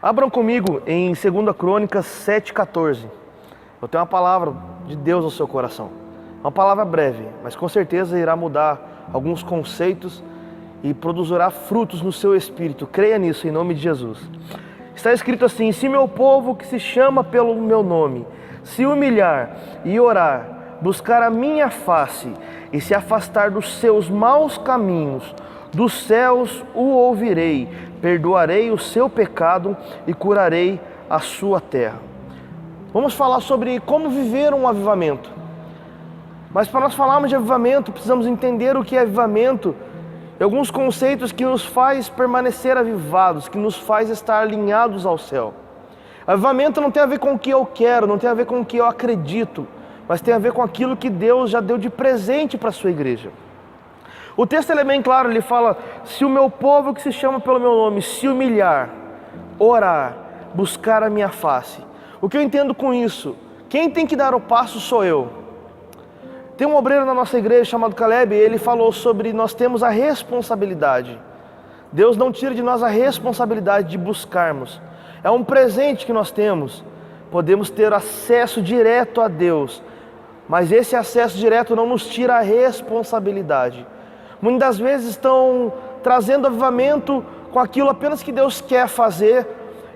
Abram comigo em 2 Crônicas 7,14. Eu tenho uma palavra de Deus no seu coração. Uma palavra breve, mas com certeza irá mudar alguns conceitos e produzirá frutos no seu espírito. Creia nisso em nome de Jesus. Está escrito assim: se meu povo que se chama pelo meu nome se humilhar e orar, buscar a minha face e se afastar dos seus maus caminhos, dos céus o ouvirei, perdoarei o seu pecado e curarei a sua terra. Vamos falar sobre como viver um avivamento. Mas para nós falarmos de avivamento, precisamos entender o que é avivamento e alguns conceitos que nos faz permanecer avivados, que nos faz estar alinhados ao céu. Avivamento não tem a ver com o que eu quero, não tem a ver com o que eu acredito, mas tem a ver com aquilo que Deus já deu de presente para a sua igreja. O texto é bem claro, ele fala: se o meu povo que se chama pelo meu nome se humilhar, orar, buscar a minha face. O que eu entendo com isso? Quem tem que dar o passo sou eu. Tem um obreiro na nossa igreja chamado Caleb, e ele falou sobre nós temos a responsabilidade. Deus não tira de nós a responsabilidade de buscarmos. É um presente que nós temos. Podemos ter acesso direto a Deus, mas esse acesso direto não nos tira a responsabilidade. Muitas das vezes estão trazendo avivamento com aquilo apenas que Deus quer fazer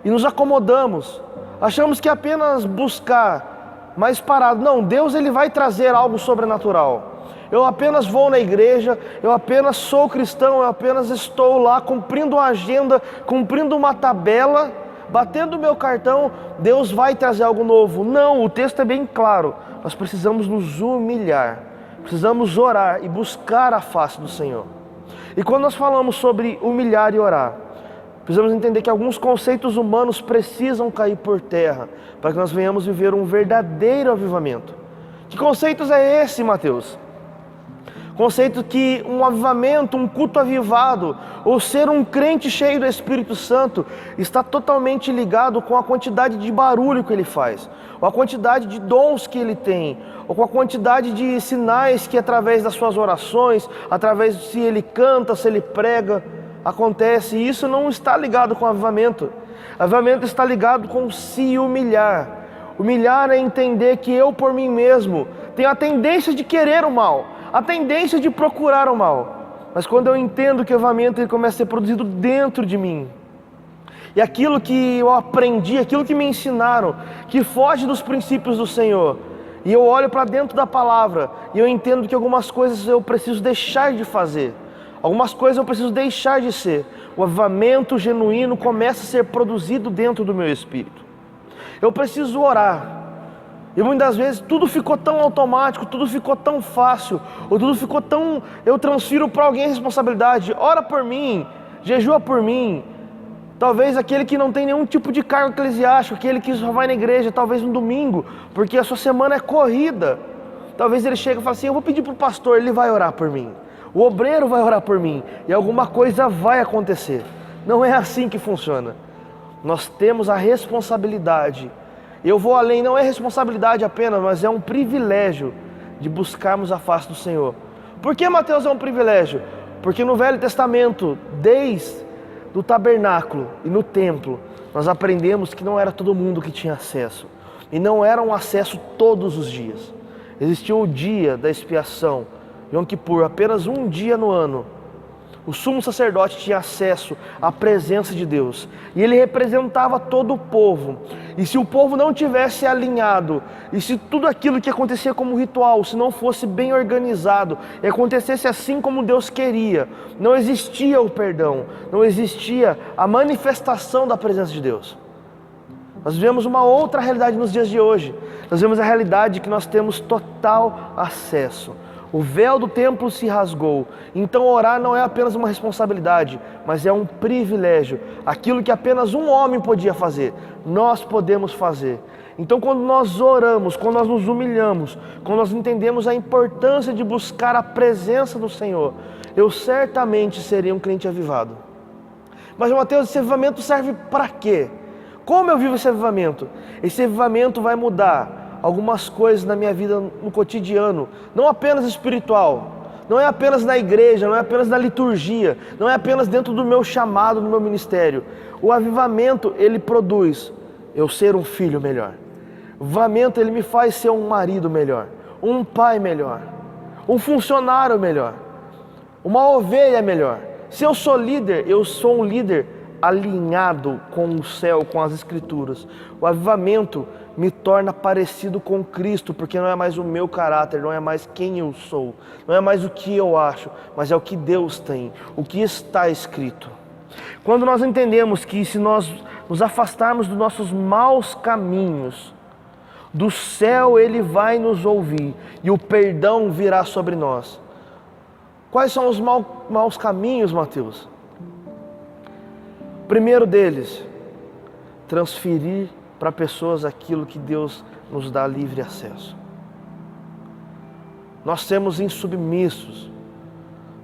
e nos acomodamos. Achamos que é apenas buscar, mas parado. Não, Deus ele vai trazer algo sobrenatural. Eu apenas vou na igreja, eu apenas sou cristão, eu apenas estou lá cumprindo uma agenda, cumprindo uma tabela, batendo o meu cartão, Deus vai trazer algo novo. Não, o texto é bem claro. Nós precisamos nos humilhar, precisamos orar e buscar a face do Senhor. E quando nós falamos sobre humilhar e orar, precisamos entender que alguns conceitos humanos precisam cair por terra para que nós venhamos viver um verdadeiro avivamento. Que conceitos é esse, Mateus? Conceito que um avivamento, um culto avivado, ou ser um crente cheio do Espírito Santo, está totalmente ligado com a quantidade de barulho que ele faz, ou a quantidade de dons que ele tem, ou com a quantidade de sinais que através das suas orações, através de se ele canta, se ele prega, acontece. E isso não está ligado com avivamento. Avivamento está ligado com se humilhar. Humilhar é entender que eu por mim mesmo tenho a tendência de querer o mal, a tendência de procurar o mal. Mas quando eu entendo que o avivamento ele começa a ser produzido dentro de mim, e aquilo que eu aprendi, aquilo que me ensinaram, que foge dos princípios do Senhor, e eu olho para dentro da palavra, e eu entendo que algumas coisas eu preciso deixar de fazer, algumas coisas eu preciso deixar de ser, o avivamento genuíno começa a ser produzido dentro do meu espírito. Eu preciso orar. E muitas vezes tudo ficou tão automático, tudo ficou tão fácil, ou tudo ficou tão... Eu transfiro para alguém a responsabilidade. Ora por mim, jejua por mim. Talvez aquele que não tem nenhum tipo de cargo eclesiástico, aquele que só vai na igreja talvez no domingo, porque a sua semana é corrida. Talvez ele chegue e fale assim: eu vou pedir para o pastor, ele vai orar por mim. O obreiro vai orar por mim e alguma coisa vai acontecer. Não é assim que funciona. Nós temos a responsabilidade. Eu vou além, não é responsabilidade apenas, mas é um privilégio de buscarmos a face do Senhor. Por que, Mateus, é um privilégio? Porque no Velho Testamento, desde o tabernáculo e no templo, nós aprendemos que não era todo mundo que tinha acesso. E não era um acesso todos os dias. Existia o dia da expiação, Yom Kippur, apenas um dia no ano. O sumo sacerdote tinha acesso à presença de Deus. E ele representava todo o povo. E se o povo não tivesse alinhado, e se tudo aquilo que acontecia como ritual, se não fosse bem organizado, e acontecesse assim como Deus queria, não existia o perdão, não existia a manifestação da presença de Deus. Nós vivemos uma outra realidade nos dias de hoje. Nós vemos a realidade que nós temos total acesso. O véu do templo se rasgou. Então orar não é apenas uma responsabilidade, mas é um privilégio. Aquilo que apenas um homem podia fazer, nós podemos fazer. Então quando nós oramos, quando nós nos humilhamos, quando nós entendemos a importância de buscar a presença do Senhor, eu certamente serei um crente avivado. Mas, Mateus, esse avivamento serve para quê? Como eu vivo esse avivamento? Esse avivamento vai mudar algumas coisas na minha vida no cotidiano, não apenas espiritual, não é apenas na igreja, não é apenas na liturgia, não é apenas dentro do meu chamado, do meu ministério. O avivamento, ele produz eu ser um filho melhor. O avivamento, ele me faz ser um marido melhor, um pai melhor, um funcionário melhor, uma ovelha melhor. Se eu sou líder, eu sou um líder alinhado com o céu, com as escrituras. O avivamento me torna parecido com Cristo, porque não é mais o meu caráter, não é mais quem eu sou, não é mais o que eu acho, mas é o que Deus tem, o que está escrito. Quando nós entendemos que se nós nos afastarmos dos nossos maus caminhos, do céu Ele vai nos ouvir e o perdão virá sobre nós. Quais são os maus caminhos, Mateus? O primeiro deles, transferir para pessoas aquilo que Deus nos dá livre acesso. Nós sermos insubmissos,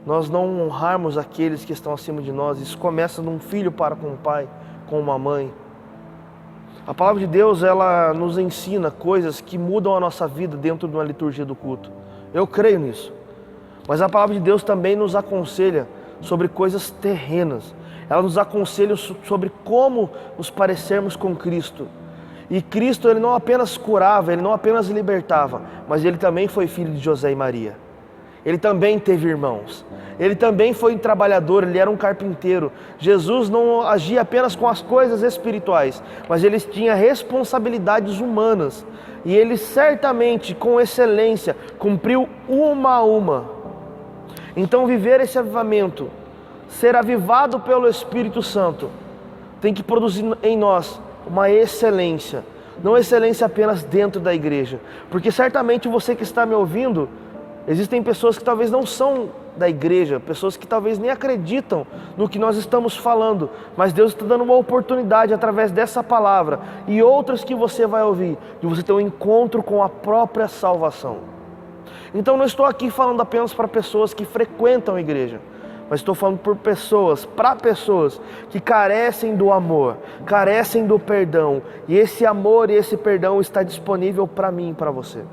nós não honrarmos aqueles que estão acima de nós. Isso começa num filho para com um pai, com uma mãe. A palavra de Deus, ela nos ensina coisas que mudam a nossa vida dentro de uma liturgia do culto. Eu creio nisso. Mas a palavra de Deus também nos aconselha sobre coisas terrenas. Ela nos aconselha sobre como nos parecermos com Cristo. E Cristo, Ele não apenas curava, Ele não apenas libertava, mas Ele também foi filho de José e Maria. Ele também teve irmãos. Ele também foi um trabalhador, Ele era um carpinteiro. Jesus não agia apenas com as coisas espirituais, mas Ele tinha responsabilidades humanas. E Ele certamente, com excelência, cumpriu uma a uma. Então viver esse avivamento, ser avivado pelo Espírito Santo, tem que produzir em nós uma excelência. Não excelência apenas dentro da igreja. Porque certamente você que está me ouvindo, existem pessoas que talvez não são da igreja, pessoas que talvez nem acreditam no que nós estamos falando, mas Deus está dando uma oportunidade através dessa palavra e outras que você vai ouvir, de você ter um encontro com a própria salvação. Então não estou aqui falando apenas para pessoas que frequentam a igreja, mas estou falando para pessoas que carecem do amor, carecem do perdão, e esse amor e esse perdão está disponível para mim e para você.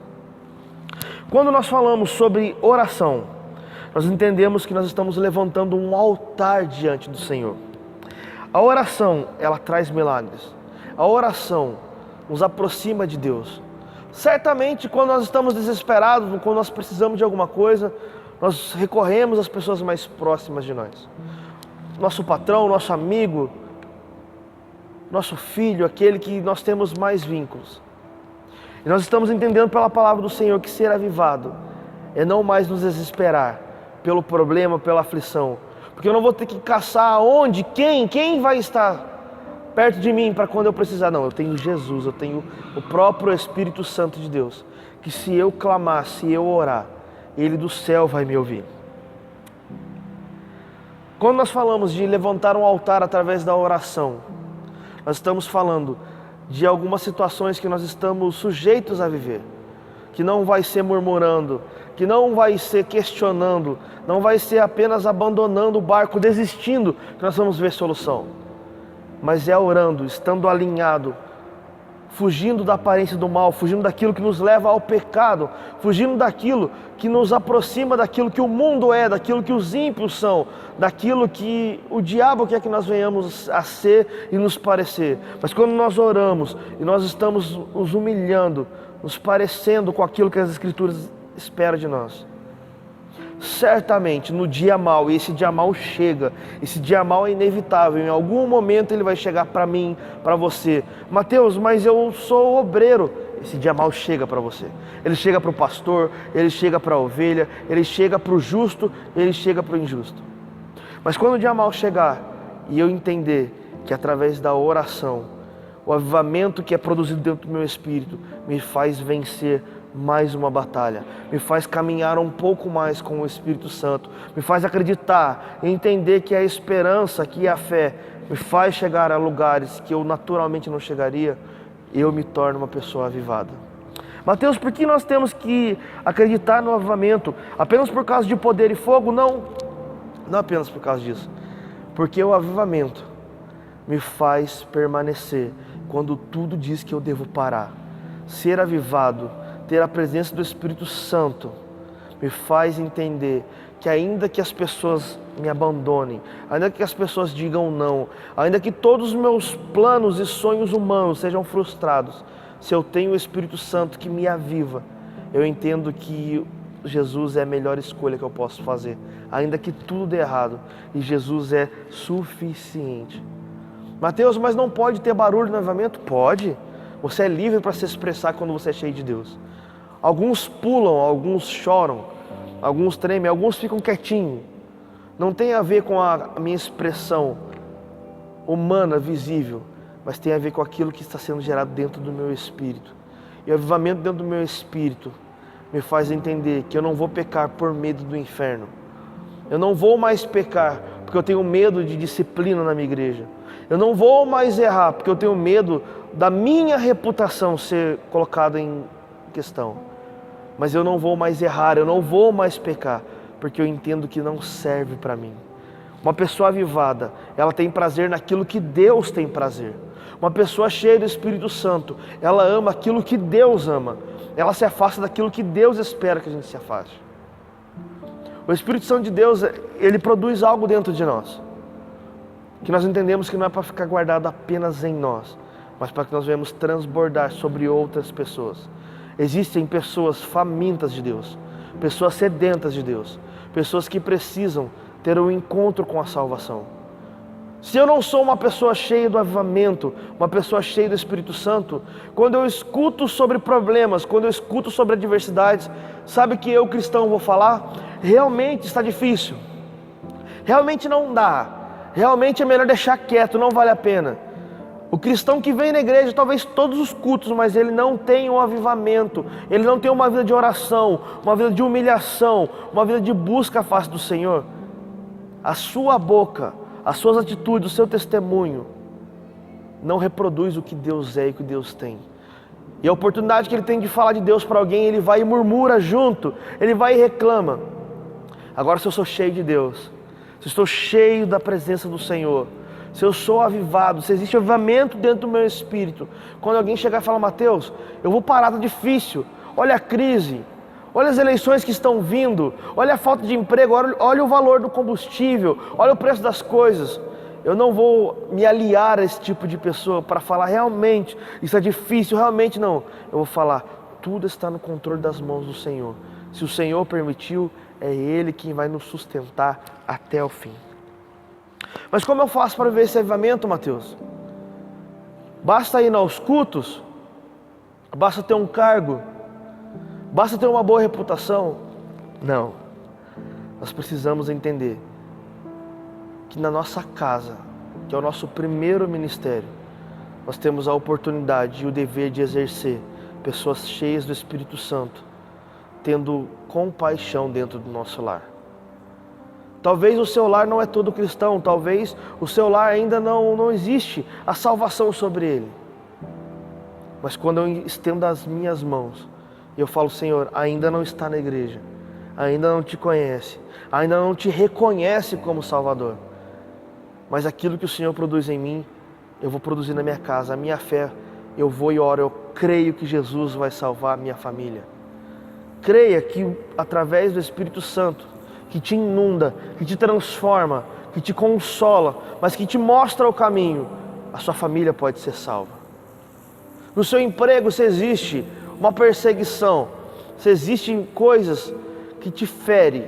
Quando nós falamos sobre oração, nós entendemos que nós estamos levantando um altar diante do Senhor. A oração, ela traz milagres. A oração nos aproxima de Deus. Certamente, quando nós estamos desesperados, quando nós precisamos de alguma coisa, nós recorremos às pessoas mais próximas de nós. Nosso patrão, nosso amigo, nosso filho, aquele que nós temos mais vínculos. E nós estamos entendendo pela palavra do Senhor que ser avivado é não mais nos desesperar pelo problema, pela aflição. Porque eu não vou ter que caçar onde, quem vai estar perto de mim para quando eu precisar. Não, eu tenho Jesus, eu tenho o próprio Espírito Santo de Deus, que se eu clamar, se eu orar, Ele do céu vai me ouvir. Quando nós falamos de levantar um altar através da oração, nós estamos falando de algumas situações que nós estamos sujeitos a viver, que não vai ser murmurando, que não vai ser questionando, não vai ser apenas abandonando o barco, desistindo, que nós vamos ver solução. Mas é orando, estando alinhado, fugindo da aparência do mal, fugindo daquilo que nos leva ao pecado, fugindo daquilo que nos aproxima daquilo que o mundo é, daquilo que os ímpios são, daquilo que o diabo quer que nós venhamos a ser e nos parecer. Mas quando nós oramos e nós estamos nos humilhando, nos parecendo com aquilo que as Escrituras esperam de nós, certamente no dia mau, e esse dia mau chega, esse dia mau é inevitável, em algum momento ele vai chegar para mim, para você. Mateus, mas eu sou obreiro. Esse dia mau chega para você. Ele chega para o pastor, ele chega para a ovelha, ele chega para o justo, ele chega para o injusto. Mas quando o dia mau chegar e eu entender que através da oração, o avivamento que é produzido dentro do meu espírito me faz vencer mais uma batalha, me faz caminhar um pouco mais com o Espírito Santo, me faz acreditar e entender que a esperança, que a fé me faz chegar a lugares que eu naturalmente não chegaria, eu me torno uma pessoa avivada. Mateus, por que nós temos que acreditar no avivamento? Apenas por causa de poder e fogo? Não apenas por causa disso, porque o avivamento me faz permanecer quando tudo diz que eu devo parar. Ser avivado, ter a presença do Espírito Santo, me faz entender que ainda que as pessoas me abandonem, ainda que as pessoas digam não, ainda que todos os meus planos e sonhos humanos sejam frustrados, se eu tenho o Espírito Santo que me aviva, eu entendo que Jesus é a melhor escolha que eu posso fazer, ainda que tudo dê errado, e Jesus é suficiente. Mateus, mas não pode ter barulho no avivamento? Pode. Você é livre para se expressar quando você é cheio de Deus. Alguns pulam, alguns choram, alguns tremem, alguns ficam quietinhos. Não tem a ver com a minha expressão humana, visível, mas tem a ver com aquilo que está sendo gerado dentro do meu espírito. E o avivamento dentro do meu espírito me faz entender que eu não vou pecar por medo do inferno. Eu não vou mais pecar porque eu tenho medo de disciplina na minha igreja. Eu não vou mais errar porque eu tenho medo da minha reputação ser colocada em questão. Mas eu não vou mais errar, eu não vou mais pecar, porque eu entendo que não serve para mim. Uma pessoa avivada, ela tem prazer naquilo que Deus tem prazer. Uma pessoa cheia do Espírito Santo, ela ama aquilo que Deus ama. Ela se afasta daquilo que Deus espera que a gente se afaste. O Espírito Santo de Deus, ele produz algo dentro de nós, que nós entendemos que não é para ficar guardado apenas em nós, mas para que nós venhamos transbordar sobre outras pessoas. Existem pessoas famintas de Deus, pessoas sedentas de Deus, pessoas que precisam ter um encontro com a salvação. Se eu não sou uma pessoa cheia do avivamento, uma pessoa cheia do Espírito Santo, quando eu escuto sobre problemas, quando eu escuto sobre adversidades, sabe que eu, cristão, vou falar? Realmente está difícil, realmente não dá, realmente é melhor deixar quieto, não vale a pena. O cristão que vem na igreja, talvez todos os cultos, mas ele não tem um avivamento, ele não tem uma vida de oração, uma vida de humilhação, uma vida de busca à face do Senhor. A sua boca, as suas atitudes, o seu testemunho não reproduz o que Deus é e o que Deus tem. E a oportunidade que ele tem de falar de Deus para alguém, ele vai e murmura junto, ele vai e reclama. Agora, se eu sou cheio de Deus, se eu estou cheio da presença do Senhor, se eu sou avivado, se existe avivamento dentro do meu espírito, quando alguém chegar e falar, Mateus, eu vou parar, tá difícil, olha a crise, olha as eleições que estão vindo, olha a falta de emprego, olha o valor do combustível, olha o preço das coisas. Eu não vou me aliar a esse tipo de pessoa para falar realmente, isso é difícil, realmente não. Eu vou falar, tudo está no controle das mãos do Senhor. Se o Senhor permitiu, é Ele quem vai nos sustentar até o fim. Mas como eu faço para viver esse avivamento, Mateus? Basta ir aos cultos? Basta ter um cargo? Basta ter uma boa reputação? Não. Nós precisamos entender que na nossa casa, que é o nosso primeiro ministério, nós temos a oportunidade e o dever de exercer pessoas cheias do Espírito Santo, tendo compaixão dentro do nosso lar. Talvez o seu lar não é todo cristão, talvez o seu lar ainda não existe a salvação sobre ele. Mas quando eu estendo as minhas mãos e eu falo, Senhor, ainda não está na igreja, ainda não te conhece, ainda não te reconhece como Salvador, mas aquilo que o Senhor produz em mim, eu vou produzir na minha casa, a minha fé, eu vou e oro, eu creio que Jesus vai salvar a minha família. Creia que através do Espírito Santo, que te inunda, que te transforma, que te consola, mas que te mostra o caminho, a sua família pode ser salva. No seu emprego, se existe uma perseguição, se existem coisas que te ferem,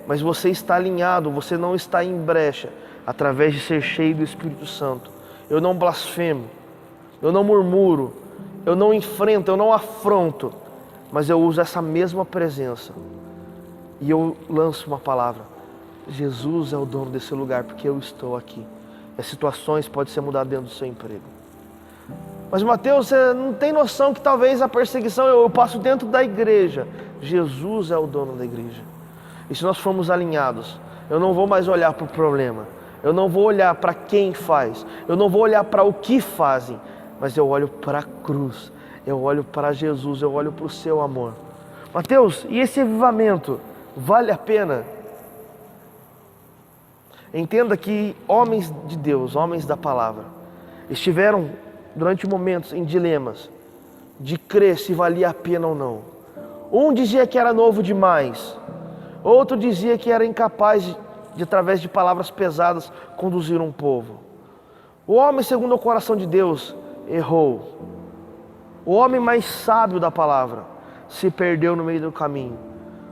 mas você está alinhado, você não está em brecha, através de ser cheio do Espírito Santo. Eu não blasfemo, eu não murmuro, eu não enfrento, eu não afronto, mas eu uso essa mesma presença. E eu lanço uma palavra, Jesus é o dono desse lugar, porque eu estou aqui. As situações podem ser mudadas dentro do seu emprego. Mas Mateus, você não tem noção que talvez a perseguição eu passo dentro da igreja. Jesus é o dono da igreja. E se nós formos alinhados, eu não vou mais olhar para o problema, eu não vou olhar para quem faz, eu não vou olhar para o que fazem, mas eu olho para a cruz, eu olho para Jesus, eu olho para o seu amor. Mateus, e esse avivamento vale a pena? Entenda que homens de Deus, homens da palavra, estiveram durante momentos em dilemas de crer se valia a pena ou não. Um dizia que era novo demais, Outro dizia que era incapaz de através de palavras pesadas, conduzir um povo. O homem segundo o coração de Deus errou. O homem mais sábio da palavra se perdeu no meio do caminho.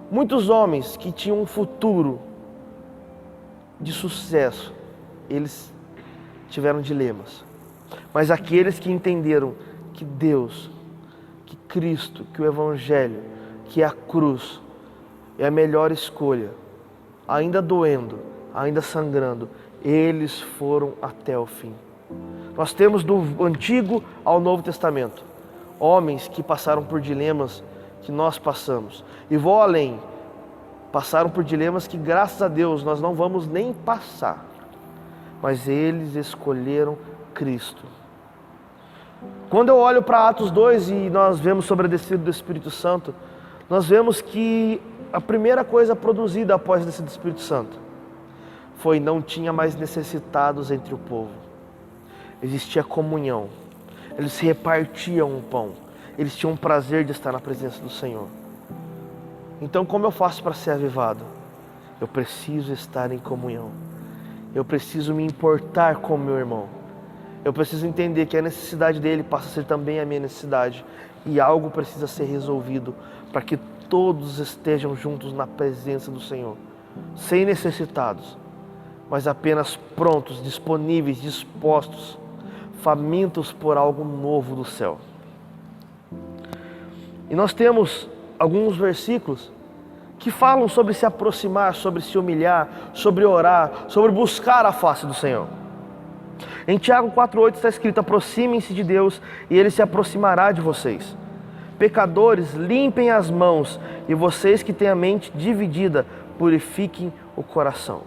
Muitos homens que tinham um futuro de sucesso, eles tiveram dilemas. Mas aqueles que entenderam que Deus, que Cristo, que o Evangelho, que a cruz é a melhor escolha, ainda doendo, ainda sangrando, eles foram até o fim. Nós temos do Antigo ao Novo Testamento homens que passaram por dilemas que nós passamos. E vou além, passaram por dilemas que, graças a Deus, nós não vamos nem passar. Mas eles escolheram Cristo. Quando eu olho para Atos 2 e nós vemos sobre a descida do Espírito Santo, nós vemos que a primeira coisa produzida após a descida do Espírito Santo foi: não tinha mais necessitados entre o povo. Existia comunhão. Eles se repartiam o pão. Eles tinham prazer de estar na presença do Senhor. Então, como eu faço para ser avivado? Eu preciso estar em comunhão. Eu preciso me importar com o meu irmão. Eu preciso entender que a necessidade dele passa a ser também a minha necessidade. E algo precisa ser resolvido para que todos estejam juntos na presença do Senhor. Sem necessitados, mas apenas prontos, disponíveis, dispostos, famintos por algo novo do céu. E nós temos alguns versículos que falam sobre se aproximar, sobre se humilhar, sobre orar, sobre buscar a face do Senhor. Em Tiago 4,8 está escrito: aproximem-se de Deus e Ele se aproximará de vocês. Pecadores, limpem as mãos, e vocês que têm a mente dividida, purifiquem o coração.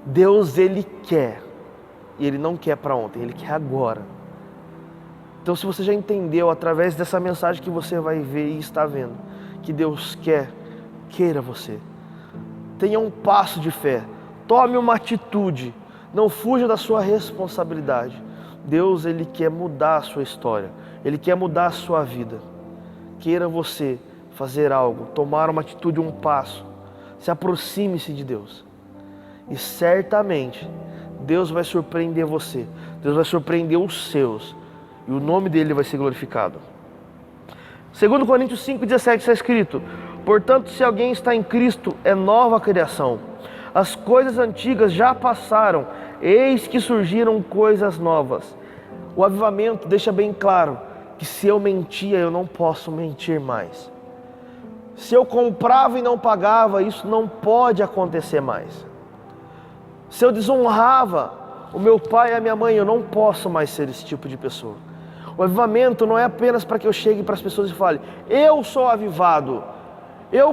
Deus, Ele quer, e Ele não quer para ontem, Ele quer agora. Então, se você já entendeu através dessa mensagem que você vai ver e está vendo, que Deus queira você, tenha um passo de fé, tome uma atitude, não fuja da sua responsabilidade. Deus, Ele quer mudar a sua história, Ele quer mudar a sua vida. Queira você fazer algo, tomar uma atitude, um passo, se aproxime-se de Deus. E certamente Deus vai surpreender você, Deus vai surpreender os seus, e o nome dele vai ser glorificado. 2 Coríntios 5,17 está escrito: portanto, se alguém está em Cristo, é nova criação. As coisas antigas já passaram, eis que surgiram coisas novas. O avivamento deixa bem claro que se eu mentia, eu não posso mentir mais. Se eu comprava e não pagava, isso não pode acontecer mais. Se eu desonrava o meu pai e a minha mãe, eu não posso mais ser esse tipo de pessoa. O avivamento não é apenas para que eu chegue para as pessoas e fale: eu sou avivado.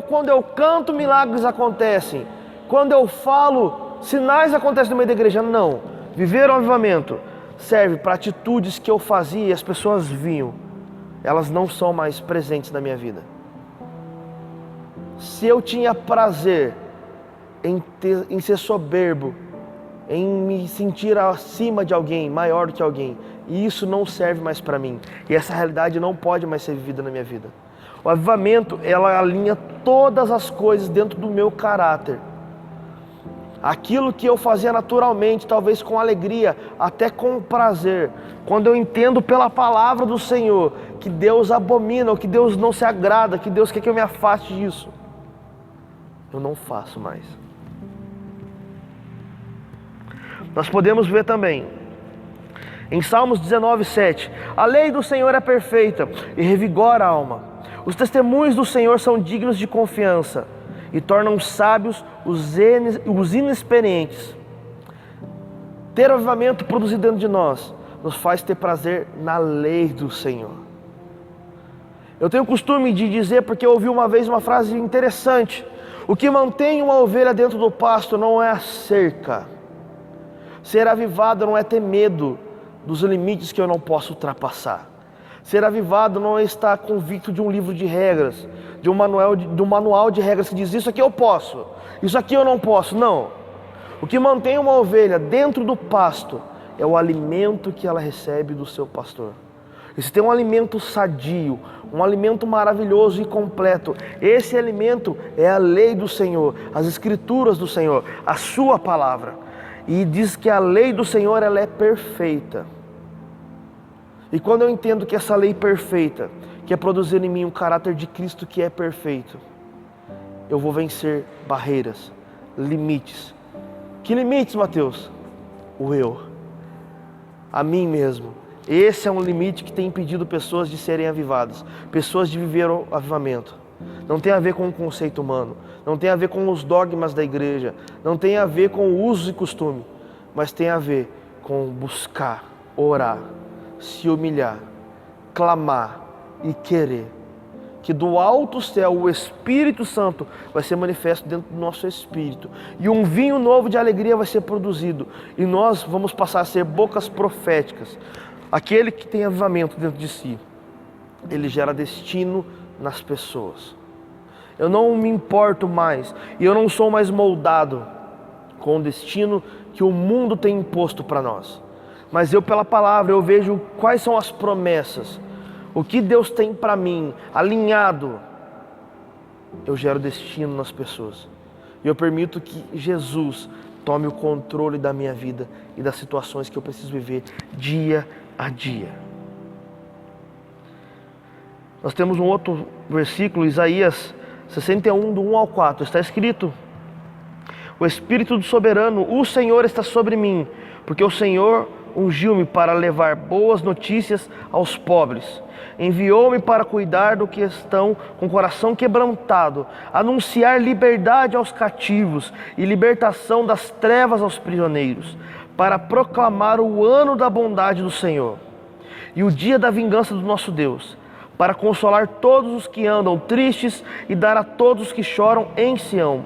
Quando eu canto, milagres acontecem. Quando eu falo, sinais acontecem no meio da igreja. Não. Viver o avivamento serve para atitudes que eu fazia e as pessoas viam. Elas não são mais presentes na minha vida. Se eu tinha prazer em ser soberbo, em me sentir acima de alguém, maior do que alguém, e isso não serve mais para mim, e essa realidade não pode mais ser vivida na minha vida. O avivamento, ela alinha todas as coisas dentro do meu caráter. Aquilo que eu fazia naturalmente, talvez com alegria, até com prazer, quando eu entendo pela palavra do Senhor que Deus abomina, ou que Deus não se agrada, que Deus quer que eu me afaste disso, eu não faço mais. Nós podemos ver também em Salmos 19:7, a lei do Senhor é perfeita e revigora a alma. Os testemunhos do Senhor são dignos de confiança e tornam sábios os inexperientes. Ter o avivamento produzido dentro de nós nos faz ter prazer na lei do Senhor. Eu tenho o costume de dizer, porque eu ouvi uma vez uma frase interessante: o que mantém uma ovelha dentro do pasto não é a cerca. Ser avivado não é ter medo dos limites que eu não posso ultrapassar. Ser avivado não é estar convicto de um livro de regras, de um manual de regras que diz: isso aqui eu posso, isso aqui eu não posso. Não. O que mantém uma ovelha dentro do pasto é o alimento que ela recebe do seu pastor. E se tem um alimento sadio, um alimento maravilhoso e completo, esse alimento é a lei do Senhor, as escrituras do Senhor, a sua palavra. E diz que a lei do Senhor, ela é perfeita. E quando eu entendo que essa lei perfeita, que é produzir em mim um caráter de Cristo que é perfeito, eu vou vencer barreiras, limites. Que limites, Mateus? O eu. A mim mesmo. Esse é um limite que tem impedido pessoas de serem avivadas, pessoas de viver o avivamento. Não tem a ver com o conceito humano, não tem a ver com os dogmas da igreja, não tem a ver com o uso e costume, mas tem a ver com buscar, orar, se humilhar, clamar e querer. Que do alto céu o Espírito Santo vai ser manifesto dentro do nosso espírito. E um vinho novo de alegria vai ser produzido. E nós vamos passar a ser bocas proféticas. Aquele que tem avivamento dentro de si, ele gera destino nas pessoas. Eu não me importo mais, e eu não sou mais moldado com o destino que o mundo tem imposto para nós. Mas eu, pela palavra, eu vejo quais são as promessas, o que Deus tem para mim, alinhado. Eu gero destino nas pessoas. E eu permito que Jesus tome o controle da minha vida e das situações que eu preciso viver dia a dia. Nós temos um outro versículo, Isaías 61, do 1 ao 4. Está escrito: o Espírito do Soberano, o Senhor está sobre mim, porque o Senhor ungiu-me para levar boas notícias aos pobres. Enviou-me para cuidar do que estão com o coração quebrantado, anunciar liberdade aos cativos e libertação das trevas aos prisioneiros, para proclamar o ano da bondade do Senhor e o dia da vingança do nosso Deus, para consolar todos os que andam tristes e dar a todos os que choram em Sião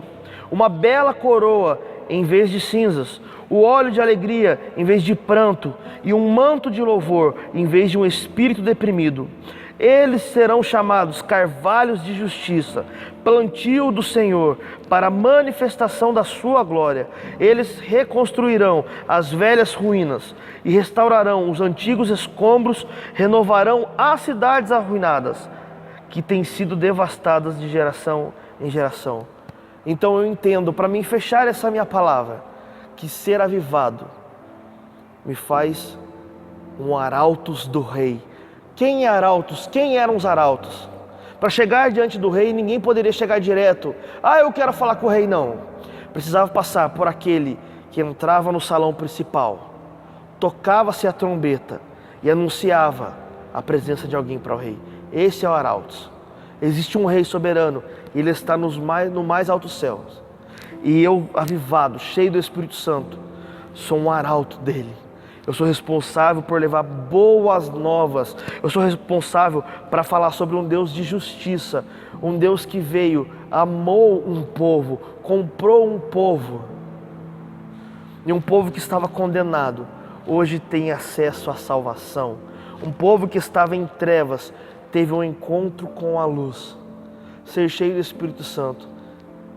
uma bela coroa em vez de cinzas, o óleo de alegria em vez de pranto, e um manto de louvor em vez de um espírito deprimido. Eles serão chamados carvalhos de justiça, plantio do Senhor, para a manifestação da sua glória. Eles reconstruirão as velhas ruínas e restaurarão os antigos escombros, renovarão as cidades arruinadas, que têm sido devastadas de geração em geração. Então eu entendo, para mim fechar essa minha palavra, que ser avivado me faz um arautos do rei. Quem é arautos? Quem eram os arautos? Para chegar diante do rei, ninguém poderia chegar direto. Eu quero falar com o rei, não. Precisava passar por aquele que entrava no salão principal, tocava-se a trombeta e anunciava a presença de alguém para o rei. Esse é o arautos. Existe um rei soberano, ele está no mais altos céus. E eu, avivado, cheio do Espírito Santo, sou um arauto dele. Eu sou responsável por levar boas novas. Eu sou responsável para falar sobre um Deus de justiça. Um Deus que veio, amou um povo, comprou um povo. E um povo que estava condenado, hoje tem acesso à salvação. Um povo que estava em trevas, teve um encontro com a luz. Ser cheio do Espírito Santo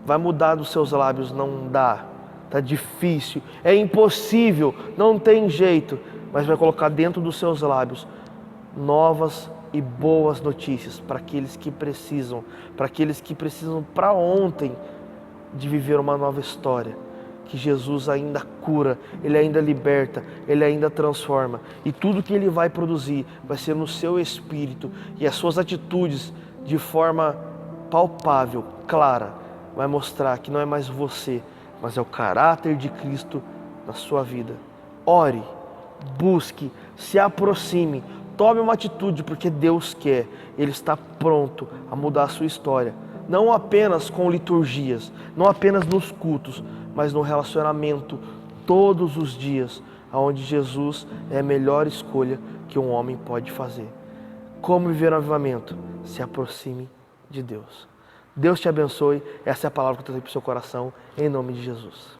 vai mudar dos seus lábios, não dá. Está difícil, é impossível, não tem jeito, mas vai colocar dentro dos seus lábios novas e boas notícias para aqueles que precisam, para ontem de viver uma nova história, que Jesus ainda cura, Ele ainda liberta, Ele ainda transforma, e tudo que Ele vai produzir vai ser no seu espírito, e as suas atitudes de forma palpável, clara, vai mostrar que não é mais você, mas é o caráter de Cristo na sua vida. Ore, busque, se aproxime, tome uma atitude, porque Deus quer, Ele está pronto a mudar a sua história. Não apenas com liturgias, não apenas nos cultos, mas no relacionamento todos os dias, onde Jesus é a melhor escolha que um homem pode fazer. Como viver um avivamento? Se aproxime de Deus. Deus te abençoe. Essa é a palavra que eu trago para o seu coração, em nome de Jesus.